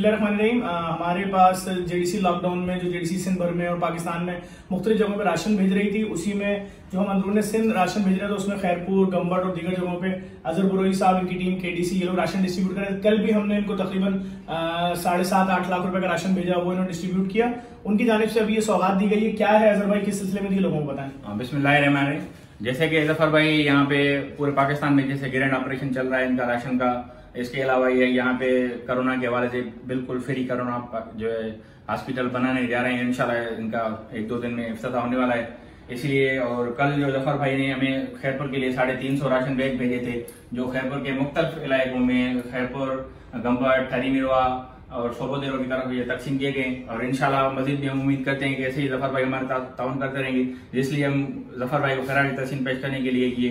बिस्मिल्लाहिर्रहमानिर्रहीम। हमारे पास JDC lockdown में जो जेडीसी सिंध भर में और पाकिस्तान में मुख्तलिफ जगहों पे राशन भेज रही थी, उसी में जो हम अंदरूनी सिंध राशन भेज रहे थे उसमें खैरपुर, गंबट और दीगर जगहों पे अजहर बरोही साहब, इनकी टीम केडीसी, ये लोग राशन डिस्ट्रीब्यूट कर रहे थे। कल भी हमने इनको तकरीबन 7.5-8 लाख रुपए का राशन भेजा, वो इन्होंने डिस्ट्रीब्यूट किया। उनकी जानिब से अभी ये सौगात दी गई है, क्या है अजहर भाई, किस सिलसिले में लोगों को बताएं। बिस्मिल्लाहिर्रहमानिर्रहीम। जैसे कि जफर भाई यहाँ पे पूरे पाकिस्तान में जैसे ग्रैंड ऑपरेशन चल रहा है इनका राशन का, इसके अलावा ये यहाँ पे कोरोना के हवाले से बिल्कुल फ्री कोरोना जो है हॉस्पिटल बनाने जा रहे हैं। इंशाल्लाह इनका 1-2 दिन में इफ्तिताह होने वाला है। इसलिए और कल जो जफर भाई ने हमें खैरपुर के लिए 350 राशन बैग भेजे थे, जो खैरपुर के मुख्तलिफ इलाकों में खैरपुर, गंबट, ठरीमिरवा और सोबोदेरों की तरफ ये तकसीम किए गए। और इंशाल्लाह मजीद भी हम उम्मीद करते हैं कि ऐसे ही जफर भाई हमारे साथ ताउन करते रहेंगे, इसलिए हम जफर भाई को खराज तहसीन पेश करने के लिए ये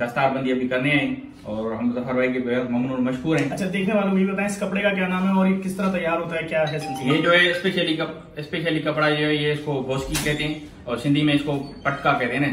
दस्तार बंदी अभी करने आए और हम जफर भाई के बेहद ममनून मशहूर हैं। अच्छा, देखने वालों को ये बताएं इस कपड़े का क्या नाम है और ये किस तरह तैयार होता है, क्या है सिलसिला? ये जो है स्पेशली कपड़ा जो है ये इसको बोसकी कहते हैं और सिंधी में इसको पटका कहते हैं ना।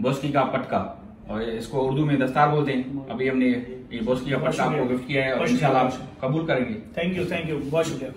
बोसकी का पटका, और इसको उर्दू में दस्तार बोलते हैं। अभी हमने ये बोसकी का पटका आपको गिफ्ट किया है और इंशाल्लाह कबूल करेंगे। थैंक यू, बहुत शुक्रिया।